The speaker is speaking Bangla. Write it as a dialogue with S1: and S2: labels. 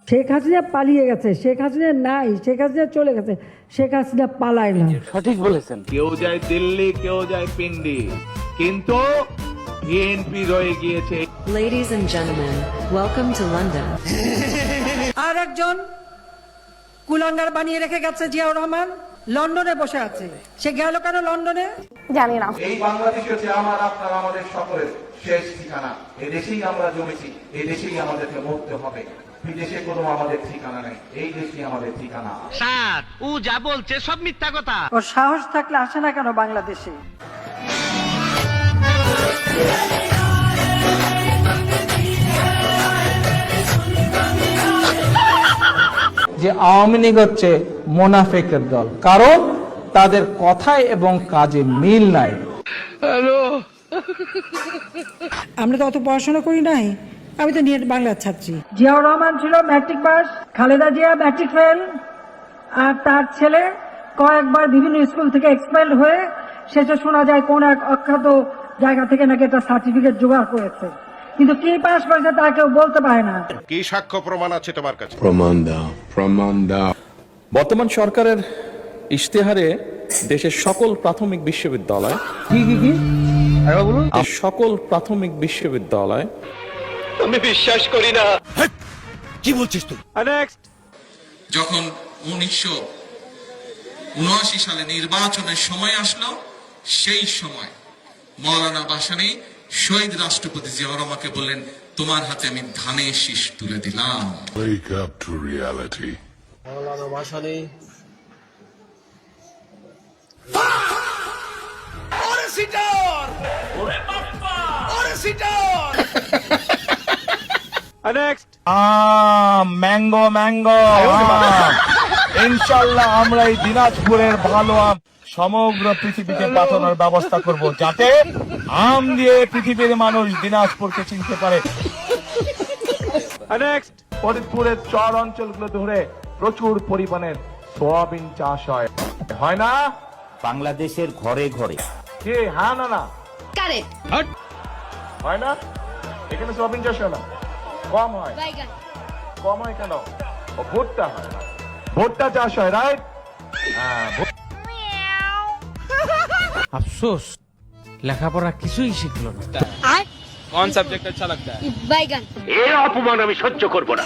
S1: শেখ হাসিনা পালিয়ে গেছে, শেখ হাসিনা নাই, শেখ হাসিনা চলে গেছে, শেখ হাসিনা পালায় না।
S2: সঠিক বলেছেন।
S3: কেউ যায় দিল্লি, কেউ যায় পিন্ডি, কিন্তু বিএনপি রয়ে গিয়েছে।
S4: Ladies and gentlemen, welcome to London.
S1: আর একজন কুলাঙ্গার বানিয়ে রেখে গেছে জিয়াউর রহমান, লন্ডনে বসে আছে। সে গেল কেন লন্ডনে?
S5: জানি না।
S3: এই বাংলাদেশ হচ্ছে আমার, আপনার, আমাদের সকলের শেষ ঠিকানা। এই দেশেই আমরা জমেছি, এই দেশেই আমাদেরকে মরতে হবে। বিদেশে কোনো আমাদের ঠিকানা নেই, এই দেশই আমাদের ঠিকানা।
S2: স্যার ও যা বলছে সব মিথ্যা কথা।
S1: ওর সাহস থাকলে আসে না কেন বাংলাদেশে?
S6: যে আওয়ামী লীগ হচ্ছে মোনাফেকের দল, কারণ তাদের কথায় এবং কাজে মিল নাই।
S1: আমরা তো অত পড়াশোনা করি নাই, আমি তো নিয়ে বাংলার ছাত্রী। জিয়াউর রহমান ছিল matric pass, Khaleda Zia matric fail, আর তার ছেলে কয়েকবার বিভিন্ন স্কুল থেকে এক্সপেলড হয়ে শেষে শোনা যায় কোন এক অখ্যাত জায়গা থেকে নাকি একটা সার্টিফিকেট জোগাড় করেছে, কিন্তু কি পাস করেছে তা কেউ বলতে পারে না।
S7: কি সাক্ষ্য প্রমাণ আছে তোমার কাছে?
S8: প্রমাণ দাও। বর্তমান সরকারের ইশতেহারে দেশের সকল প্রাথমিক বিশ্ববিদ্যালয় সকল প্রাথমিক বিশ্ববিদ্যালয়
S2: আমি বিশ্বাস করি না।
S7: কি বলছিস তুই?
S9: যখন 1979 সালে নির্বাচনের সময় আসলো, সেই সময় মৌলানা ভাসানী শহীদ রাষ্ট্রপতি জিয়াউর রহমানকে বললেন, তোমার হাতে আমি ধানের শীষ তুলে দিলাম।
S8: Wake up to reality.
S7: Maulana Bhashani
S6: mango ইনশাল্লাহ আমরা এই দিনাজপুরের ভালো আম সমগ্র পৃথিবীতে পাঠানোর ব্যবস্থা করব, যাতে আম দিয়ে পৃথিবীর মানুষ দিনাজপুরকে চিনতে পারে। ফরিদপুরের চর অঞ্চলগুলো ধরে প্রচুর পরিমাণে সোয়াবিন চাষ হয় না?
S2: বাংলাদেশের ঘরে ঘরে।
S6: কি হ্যাঁ না না
S5: কারেক্ট।
S6: হয় না? এখানে সোয়াবিন চাষ হয় না? কম হয়। কম হয় কেন? ও ভুট্টা হয় না, ভুট্টা চাষ হয়, রাইট? হ্যাঁ।
S2: আফসোস লেখাপড়া কিছুই শিখলো না।
S5: কোন সাবজেক্ট আচ্ছা লাগতা? বাইগান।
S2: এর অপমান আমি সহ্য করব না।